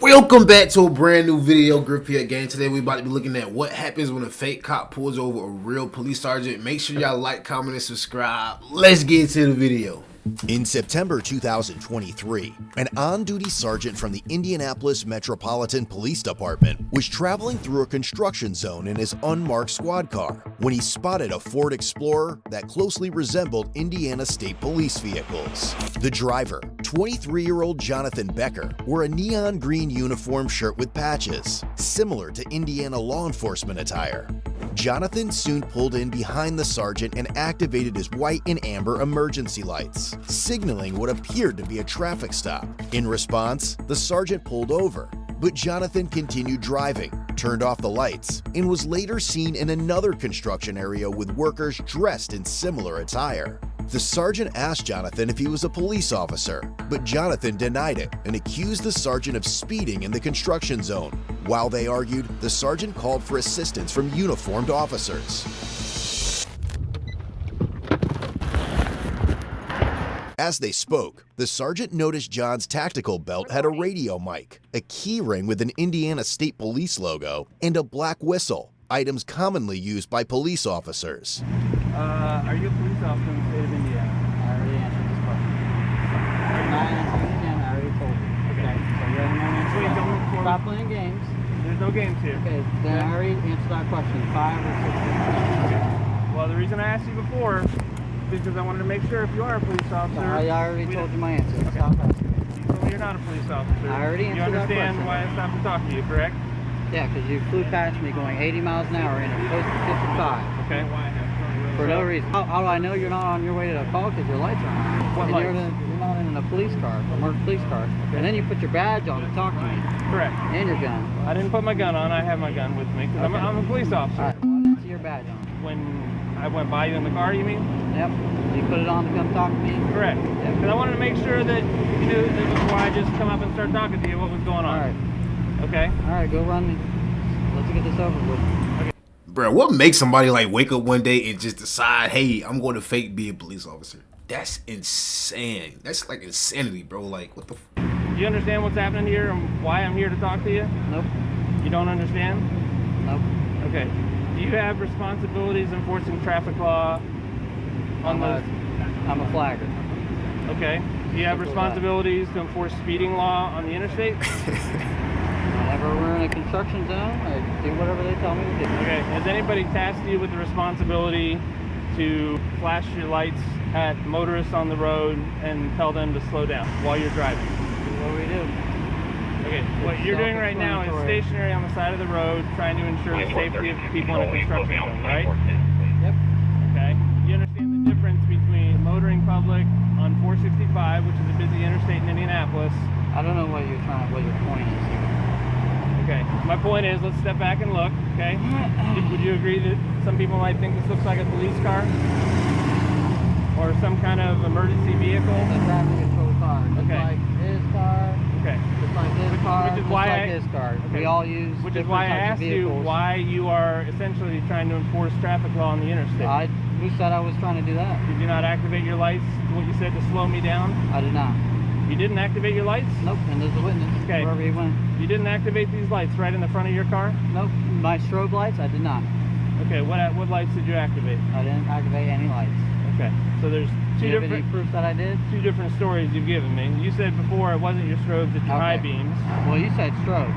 Welcome back to a brand new video, Griffpierrehk gang. Today we about to be looking at what happens when a fake cop pulls over a real police sergeant. Make sure y'all like, comment, and subscribe. Let's get into the video. In September 2023, an on-duty sergeant from the Indianapolis Metropolitan Police Department was traveling through a construction zone in his unmarked squad car when he spotted a Ford Explorer that closely resembled Indiana State Police vehicles. The driver, 23-year-old Jonathan Becker, wore a neon green uniform shirt with patches, similar to Indiana law enforcement attire. Jonathan soon pulled in behind the sergeant and activated his white and amber emergency lights, signaling what appeared to be a traffic stop. In response, the sergeant pulled over, but Jonathan continued driving, turned off the lights, and was later seen in another construction area with workers dressed in similar attire. The sergeant asked Jonathan if he was a police officer, but Jonathan denied it and accused the sergeant of speeding in the construction zone. While they argued, the sergeant called for assistance from uniformed officers. As they spoke, the sergeant noticed John's tactical belt had a radio mic, a key ring with an Indiana State Police logo, and a black whistle, items commonly used by police officers. Are you a police officer in the state of Indiana? I already answered this question. I already told you. Okay. So you already know the answer. Wait, don't record. Stop playing games. There's no games here. Okay, then I already answered that question. 5 or 6. Okay. Well, the reason I asked you before is because I wanted to make sure if you are a police officer. I already told you my answer. Okay. Stop asking me. You told me you're not a police officer. I already answered that question. You understand why I stopped to talk to you, correct? Yeah, because you flew past me going 80 miles an hour and it was supposed to 55. Okay. For no reason. How do I know you're not on your way to the call? Because your lights are on. What And lights? You're not in a police car, a marked police car. Okay. And then you put your badge on to talk to me. Correct. And your gun. I didn't put my gun on. I have my gun with me because Okay. I'm a police officer. All right, well, I didn't see your badge on. When I went by you in the car, you mean? Yep. You put it on to come talk to me? Correct. Yep. Because I wanted to make sure that you knew that before I just come up and start talking to you what was going on. All right. Okay? All right, go run me. Let's get this over with. Bro, what makes somebody like wake up one day and just decide, hey, I'm going to fake be a police officer? That's insane. That's like insanity, bro. Like, what the Do you understand what's happening here and why I'm here to talk to you? Nope. You don't understand? Nope. Okay. Do you have responsibilities enforcing traffic law on those? I'm a flagger. Okay. Do you have responsibilities to enforce speeding law on the interstate? Whenever we're in a construction zone, I do whatever they tell me to do. Okay. Has anybody tasked you with the responsibility to flash your lights at motorists on the road and tell them to slow down while you're driving? What do we do? Okay, what you're doing right now is stationary on the side of the road trying to ensure the safety of people in a construction zone, right? Yep. Okay. You understand the difference between motoring public on 465, which is a busy interstate in Indianapolis. I don't know what your point is here. Okay, my point is, let's step back and look, okay? Would you agree that some people might think this looks like a police car? Or some kind of emergency vehicle? It's a traffic control car. Just Okay. like his car. Okay. Just like his car. Which is just why like his car. okay. We all use Which is different why I types of asked you vehicles. why you are essentially trying to enforce traffic law on the interstate. Who said I was trying to do that? Did you not activate your lights, what you said, to slow me down? I did not. You didn't activate your lights? Nope. And there's a witness. Okay. Wherever he went. You didn't activate these lights right in the front of your car? Nope. My strobe lights, I did not. Okay, what lights did you activate? I didn't activate any lights. Okay, so there's Do you have any proof that I did? two different stories you've given me. You said before it wasn't your strobes, it's your high Okay. beams. Well, you said strobes.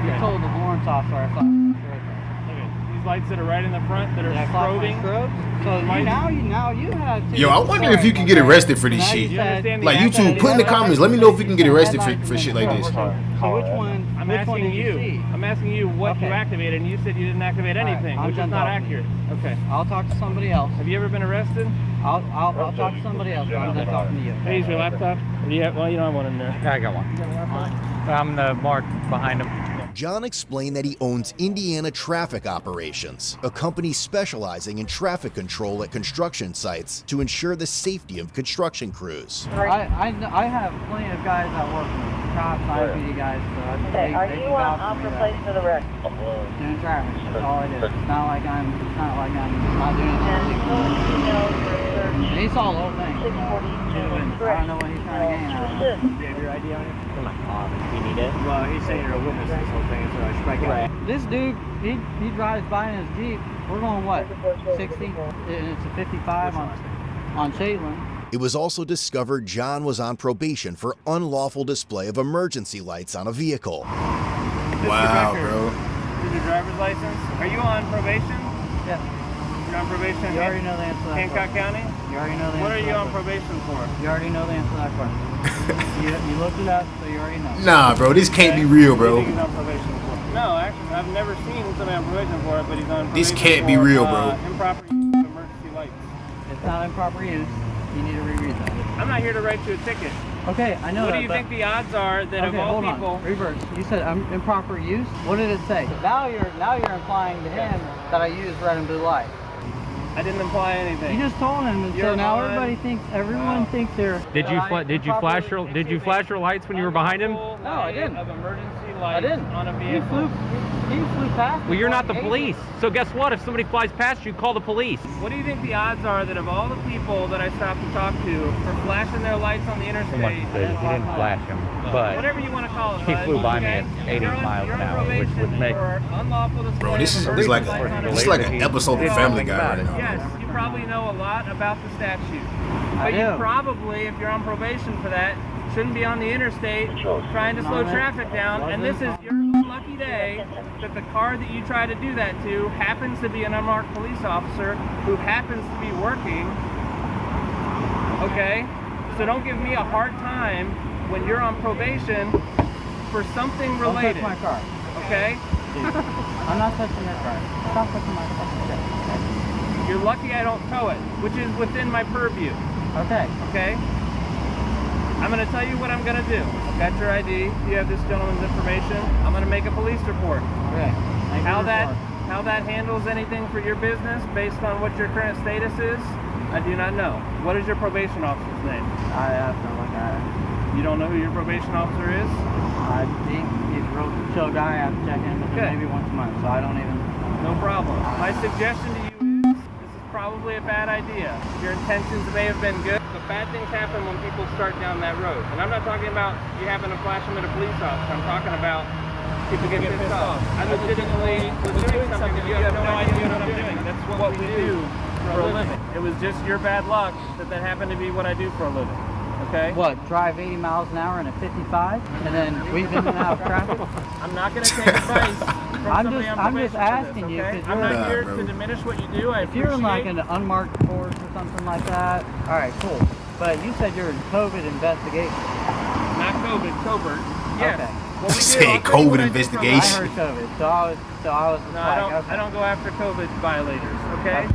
You Okay. told the warrant officer I thought it was strobe lights. Okay, these lights that are right in the front that are Did I flash my strobing. strobes? So now you have to. Yo, I wonder if you can get arrested for this Now shit. You understand the Like, act- YouTube, put in the comments. Let me know if we can get arrested for shit like this. So which one? I'm which one asking did you see? you. I'm asking you what you Okay. activated, and you said you didn't activate All right, anything, I'm which is done not talking. accurate. Okay. I'll talk to somebody else. Have you ever been arrested? I'll talk to somebody else. I'm done talking to you. Hey, is your laptop? Or do you have, well, you don't have one in there. Yeah, I got one. You got a laptop? I'm the mark behind him. John explained that he owns Indiana Traffic Operations, a company specializing in traffic control at construction sites to ensure the safety of construction crews. I have plenty of guys that work with me. Cops, IPD guys. So Okay, are you on for place for the wreck? Doing traffic. That's all I do. It's not like I'm not doing And anything. full details for And he saw the whole thing. 640. I don't know what he's trying to gain out of it. Assist. Do you have your ID on you? Come on, you need it? Well, he's saying you're a witness to this whole thing, so I should make it. This dude, he drives by in his Jeep. We're going what? 60? And it's a 55 on Caitlin. It was also discovered John was on probation for unlawful display of emergency lights on a vehicle. Wow, bro. Is your driver's license? Are you on probation? Yeah. You're on probation? You already know the answer to that Hancock question. County? You already know the What answer are to you that on question. probation for? You already know the answer to that question. you looked it up, so you already know. Nah, bro, this can't be real, What do bro. you think he's on probation for? No, actually, I've never seen somebody on probation for it, but he's on probation This can't be for, real, bro. improper use of emergency lights. It's not improper use. You need to reread that. I'm not here to write you a ticket. Okay, I know What that, do you but- think the odds are that Okay, of all hold people... on. Reverse. You said improper use. What did it say? Now you're implying to him that I use red and blue light. I didn't imply anything. You just told him, and so You're now on- everyone thinks they're. Did you flash your lights when you were behind him? No, I didn't. Of emergency I lights didn't. on a He vehicle. flew past me. Well, you're not the like police. So guess what? If somebody flies past you, call the police. What do you think the odds are that of all the people that I stopped to talk to for flashing their lights on the interstate? He didn't flash him, but Whatever you want to call it. he bud, flew by me okay? at 80 You're on- miles you're an on hour, which probation would make- for unlawful display Bro, this is of like emergency lights on this is like an He- episode he of Family didn't Guy think right about now. Yes, you probably know a lot about the statute. I But you do. probably, if you're on probation for that, shouldn't be on the interstate trying to slow traffic down. And this is your lucky day that the car that you try to do that to happens to be an unmarked police officer who happens to be working. Okay? So don't give me a hard time when you're on probation for something Don't touch related. my car. Okay? I'm not touching your car. Stop touching my fucking shit. You're lucky I don't tow it, which is within my purview. Okay. Okay? I'm going to tell you what I'm going to do. I've got your ID. You have this gentleman's information. I'm going to make a police report. Okay. Thank you How for that your how that handles anything for your business based on what your current status is, I do not know. What is your probation officer's name? I have to look at it. You don't know who your probation officer is? I think he's a real chill guy. I have to check in with him Okay. maybe once a month, so I don't even. No problem. My suggestion to you is this is probably a bad idea. Your intentions may have been good, but bad things happen when people start down that road. And I'm not talking about you having to flash them at a police officer. I'm talking about people get pissed off. I legitimately was doing something that you have no idea what I'm doing. That's what we do for a living. It was just your bad luck that that happened to be what I do for a living. Okay? What? Drive 80 miles an hour in a 55, and then weave in and out of traffic? I'm not going to take advice from somebody on I'm just probation for asking this, you, okay? 'cause I'm you're- not here bro. to diminish what you do. I If you're in like appreciate- an unmarked Porsche or something like that, all right, cool. But you said you're in COVID investigation. Not COVID, covert. Yes. Okay. What we do, Say I'll tell you COVID what I do for a investigation. I living. heard COVID, so I was just No, like, okay. I don't go after COVID violators, okay?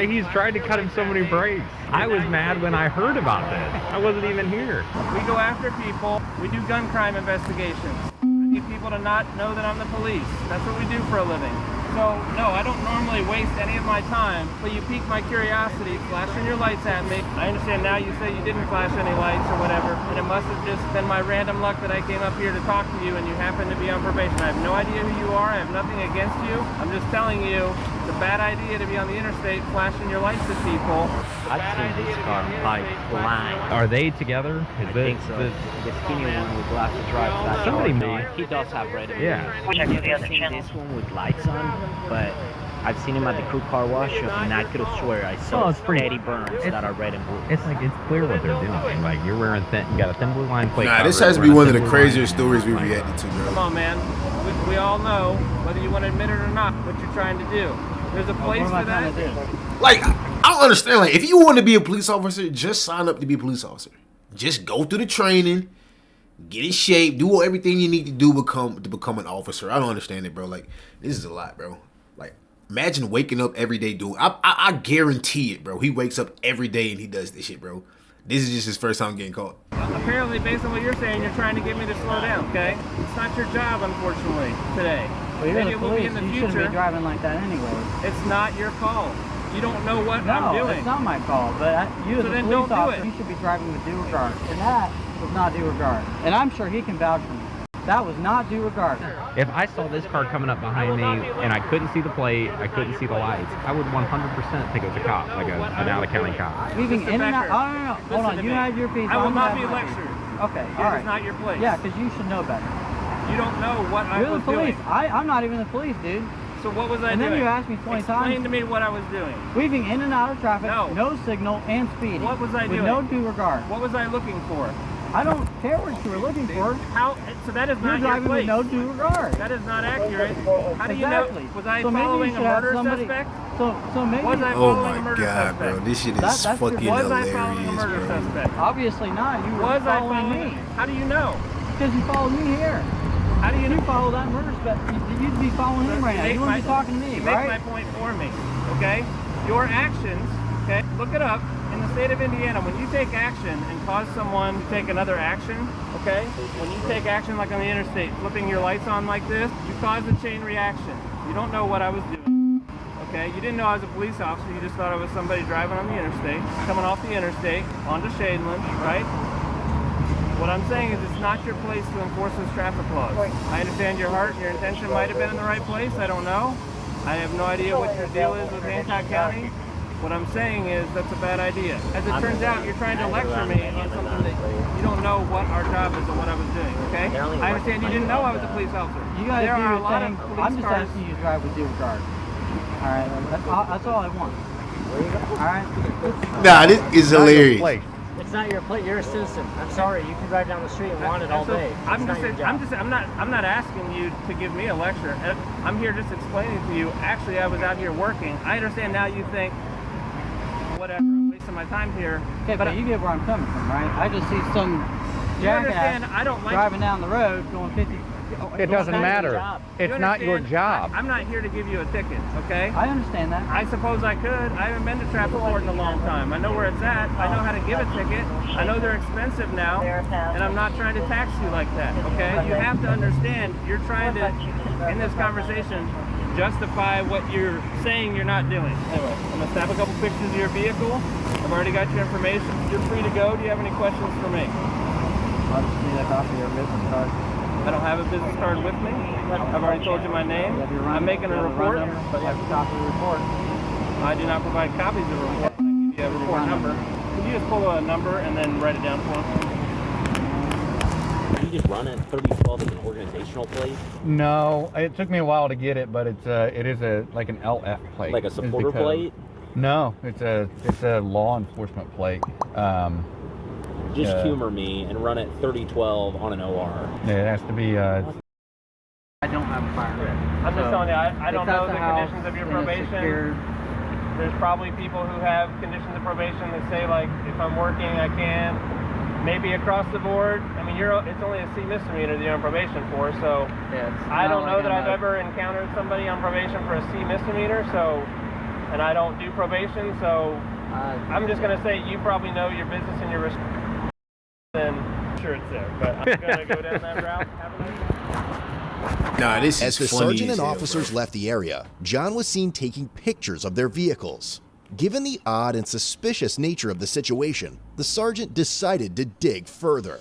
He's tried to cut him so many breaks. I was mad when I heard about this. I wasn't even here. We go after people. We do gun crime investigations. I need people to not know that I'm the police. That's what we do for a living. So, no, I don't normally waste any of my time, but you piqued my curiosity, flashing your lights at me. I understand now you say you didn't flash any lights or whatever, and it must have just been my random luck that I came up here to talk to you and you happen to be on probation. I have no idea who you are. I have nothing against you. I'm just telling you, it's a bad idea to be on the interstate flashing your lights at people. I've seen his car like flying. Are they together? I think so. The skinny one with glasses drives that Somebody car. made- He does have red and blue. Yeah. I've never seen this one with lights on, but I've seen him at the crew car wash, and I could have swear I saw Well, it's pretty- steady burns that are red and blue. It's like it's clear what they're doing. Like you're wearing thin, you got a thin blue line plate. Nah, this cover, has to be wearing a one of thin the blue line. crazier stories we reacted to, Come bro. on, man. We all know, whether you want to admit it or not, what you're trying to do. There's a place What am I for trying that. to do? Like, I don't understand. Like, if you want to be a police officer, just sign up to be a police officer. Just go through the training, get in shape, do everything you need to do to become an officer. I don't understand it, bro. Like, this is a lot, bro. Like, imagine waking up every day doing. I guarantee it, bro. He wakes up every day and he does this shit, bro. This is just his first time getting caught. Apparently, based on what you're saying, you're trying to get me to slow down, okay? It's not your job, unfortunately, today. Well, you're Maybe the it will be police. in the You shouldn't future. be driving like that anyway. It's not your call. You don't know what I'm No, doing. it's not my call. But you, as So a then police don't do officer, it. you should be driving with due regard. And that was not due regard. And I'm sure he can vouch for me. That was not due regard. If I saw this car coming up behind me and I couldn't see the plate, I couldn't see the lights, I would 100% think it was a cop, like an out-of-county cop. Weaving in and out. Oh, no. Hold on. You had your piece. I will not be lectured. Okay, Here all right. is not your place. Yeah, because you should know better. You don't know what I You're was the police. doing. I'm not even the police, dude. So what was I And doing? then you asked me 20 times. Explain to me what I was doing. Weaving in and out of traffic, no signal, and speeding. What was I doing? With no due regard. What was I looking for? I don't care what you were looking for. How? So that is You're not your driving place. with no due regard. That is not accurate. How do you Exactly. know? Was I So maybe you following a should have murder somebody- suspect? So maybe. Was I Oh following a my murder god, suspect? bro. This shit is That's your- fucking Was I following a hilarious, murder bro. suspect? Obviously not. You were Was I following following? me. How do you know? Because you followed me here. How do you You know? follow that murder suspect. You'd be following him right now. You wouldn't be talking to me, You make right? my point for me, okay? Your actions, okay? Look it up. In the state of Indiana, when you take action and cause someone to take another action, okay? When you take action like on the interstate, flipping your lights on like this, you cause a chain reaction. You don't know what I was doing, okay? You didn't know I was a police officer. You just thought I was somebody driving on the interstate, coming off the interstate onto Shadeland, right? What I'm saying is it's not your place to enforce those traffic laws. I understand your heart and your intention might have been in the right place. I don't know. I have no idea what your deal is with Hancock County. What I'm saying is that's a bad idea. As it turns out, you're trying to lecture me on something that you don't know what our job is and what I was doing, okay? I understand you didn't know I was a police officer. You guys there do are a your lot thing. of police I'm just cars. asking you to drive with due regard. All right, that's all I want. All right. Nah, this is hilarious. It's not your plate. You're a citizen. I'm sorry. You can drive down the street and want it all So, day. I'm not asking you to give me a lecture. I'm here just explaining to you. Actually, I was out here working. I understand now. You think, whatever, I'm wasting my time here. Okay, but you get where I'm coming from, right? I just see some You understand? jackass I don't like driving down the road going 50. It doesn't matter. It's not your job. I'm not here to give you a ticket, okay? I understand that. I suppose I could. I haven't been to traffic court in a long time. I know where it's at. I know how to give a ticket. I know they're expensive now, and I'm not trying to tax you like that, okay? You have to understand, you're trying to, in this conversation, justify what you're saying you're not doing. Anyway, I'm gonna snap a couple pictures of your vehicle. I've already got your information. You're free to go. Do you have any questions for me? I just need a copy of your business card. I don't have a business card with me. I've already told you my name. I'm making a report. But you have a copy of the report. I do not provide copies of the report. I give you a report number. Can you just pull a number and then write it down for me? You just run it 3012 as an organizational plate? No, it took me a while to get it, but it is like an LF plate. Like a supporter plate? No, it's a law enforcement plate. Just humor me and run it 3012 on an OR. Yeah, it has to be. I don't have a firearm. I'm just telling you, I don't know the conditions of your in a probation. secure- There's probably people who have conditions of probation that say, like, if I'm working, I can. Maybe across the board. I mean, it's only a C misdemeanor that you're on probation for, so Yeah, it's I not don't know like that I'm I've ever encountered somebody on probation for a C misdemeanor, so, and I don't do probation, so I'm just going to say you probably know your business and your risk. And I'm sure it's there, but I'm going to go down that route. Have a nice day. Nah, this As is the funny sergeant as and hell, officers bro. left the area, John was seen taking pictures of their vehicles. Given the odd and suspicious nature of the situation, the sergeant decided to dig further.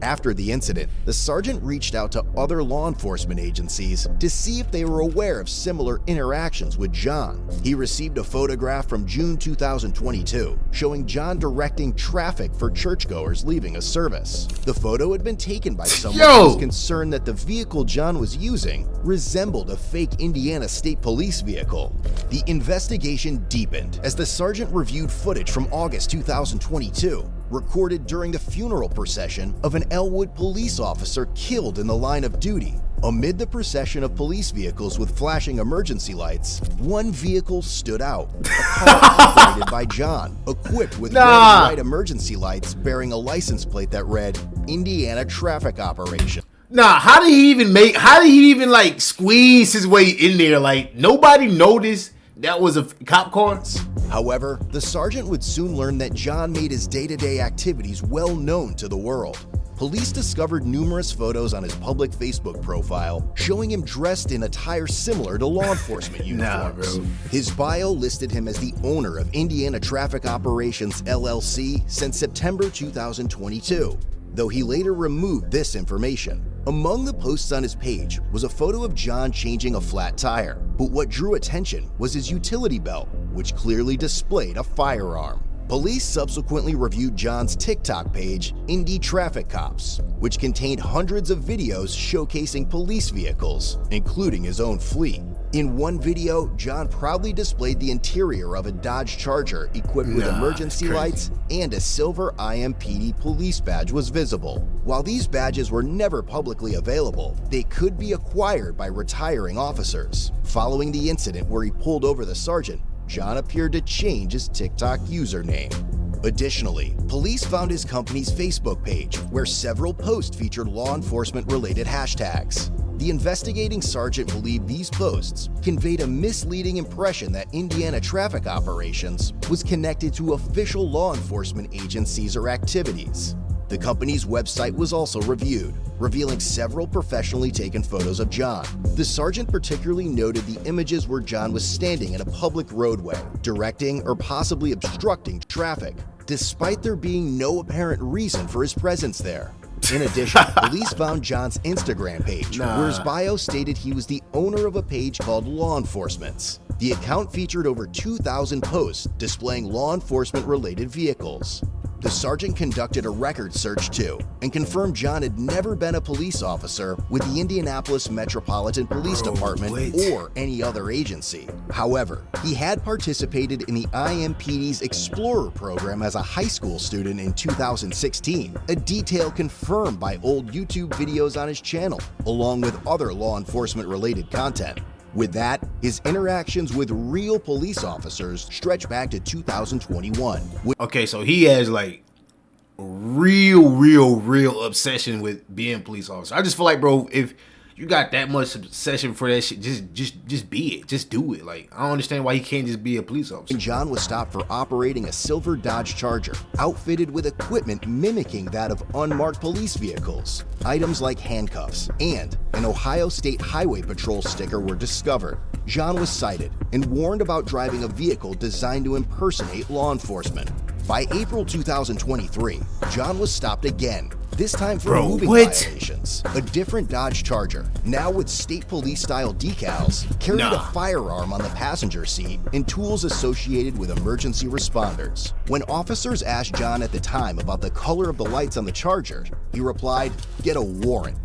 After the incident, the sergeant reached out to other law enforcement agencies to see if they were aware of similar interactions with John. He received a photograph from June 2022 showing John directing traffic for churchgoers leaving a service. The photo had been taken by someone who was concerned that the vehicle John was using resembled a fake Indiana State Police vehicle. The investigation deepened as the sergeant reviewed footage from August 2022 recorded during the funeral procession of an Elwood police officer killed in the line of duty. Amid the procession of police vehicles with flashing emergency lights, one vehicle stood out, a car operated by John, equipped with red and white emergency lights bearing a license plate that read, Indiana Traffic Operation. Nah, how did he even like squeeze his way in there? Like, nobody noticed that was a cop car? However, the sergeant would soon learn that John made his day-to-day activities well known to the world. Police discovered numerous photos on his public Facebook profile showing him dressed in attire similar to law enforcement uniforms. His bio listed him as the owner of Indiana Traffic Operations LLC since September 2022. though he later removed this information. Among the posts on his page was a photo of John changing a flat tire, but what drew attention was his utility belt, which clearly displayed a firearm. Police subsequently reviewed John's TikTok page, Indie Traffic Cops, which contained hundreds of videos showcasing police vehicles, including his own fleet. In one video, John proudly displayed the interior of a Dodge Charger equipped with emergency lights, and a silver IMPD police badge was visible. While these badges were never publicly available, they could be acquired by retiring officers. Following the incident where he pulled over the sergeant, John appeared to change his TikTok username. Additionally, police found his company's Facebook page, where several posts featured law enforcement-related hashtags. The investigating sergeant believed these posts conveyed a misleading impression that Indiana Traffic Operations was connected to official law enforcement agencies or activities. The company's website was also reviewed, revealing several professionally taken photos of John. The sergeant particularly noted the images where John was standing in a public roadway, directing or possibly obstructing traffic, despite there being no apparent reason for his presence there. In addition, police found John's Instagram page, where his bio stated he was the owner of a page called Law Enforcement's. The account featured over 2,000 posts displaying law enforcement-related vehicles. The sergeant conducted a record search too, and confirmed John had never been a police officer with the Indianapolis Metropolitan Police Department or any other agency. However, he had participated in the IMPD's Explorer program as a high school student in 2016, a detail confirmed by old YouTube videos on his channel, along with other law enforcement-related content. With that, his interactions with real police officers stretch back to 2021. Okay, so he has like real obsession with being a police officer. I just feel like, bro, if you got that much obsession for that shit, just be it. Just do it. Like, I don't understand why he can't just be a police officer. John was stopped for operating a silver Dodge Charger, outfitted with equipment mimicking that of unmarked police vehicles. Items like handcuffs and an Ohio State Highway Patrol sticker were discovered. John was cited and warned about driving a vehicle designed to impersonate law enforcement. By April 2023, John was stopped again, this time for moving violations. A different Dodge Charger, now with state police-style decals, carried a firearm on the passenger seat and tools associated with emergency responders. When officers asked John at the time about the color of the lights on the Charger, he replied, "Get a warrant."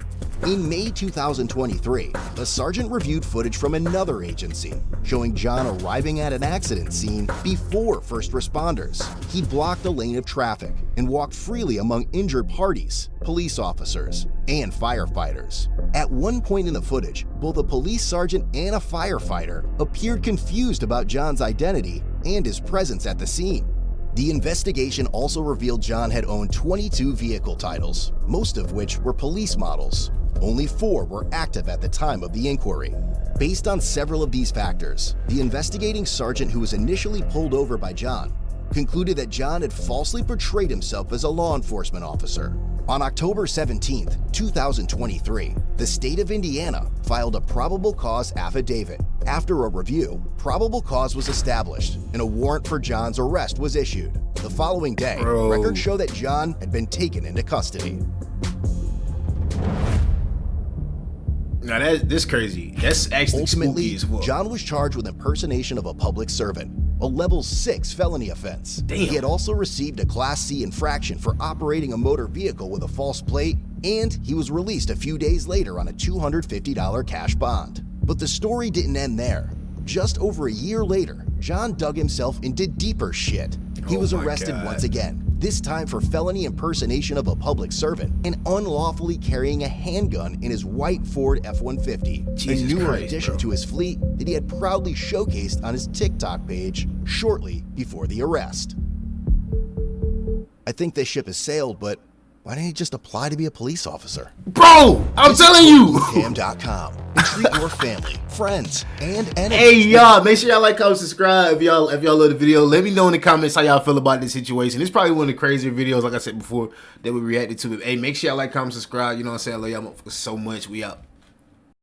In May 2023, a sergeant reviewed footage from another agency, showing John arriving at an accident scene before first responders. He blocked a lane of traffic and walked freely among injured parties, police officers, and firefighters. At one point in the footage, both a police sergeant and a firefighter appeared confused about John's identity and his presence at the scene. The investigation also revealed John had owned 22 vehicle titles, most of which were police models. Only 4 were active at the time of the inquiry. Based on several of these factors, the investigating sergeant who was initially pulled over by John concluded that John had falsely portrayed himself as a law enforcement officer. On October 17, 2023, the state of Indiana filed a probable cause affidavit. After a review, probable cause was established and a warrant for John's arrest was issued. The following day, records show that John had been taken into custody. Now that's crazy. That's actually Ultimately, spooky as well. John was charged with impersonation of a public servant, a level 6 felony offense. Damn. He had also received a Class C infraction for operating a motor vehicle with a false plate, and he was released a few days later on a $250 cash bond. But the story didn't end there. Just over a year later, John dug himself into deeper shit. He was arrested once again, this time for felony impersonation of a public servant and unlawfully carrying a handgun in his white Ford F-150, a newer addition to his fleet that he had proudly showcased on his TikTok page shortly before the arrest. I think this ship has sailed, but why didn't he just apply to be a police officer? Bro, I'm telling you! bodycam.com and treat your family, friends, and enemies. Hey y'all, make sure y'all like, comment, subscribe if y'all love the video. Let me know in the comments how y'all feel about this situation. It's probably one of the crazier videos, like I said before, that we reacted to. Hey, make sure y'all like, comment, subscribe. You know what I'm saying? I love y'all so much. We out.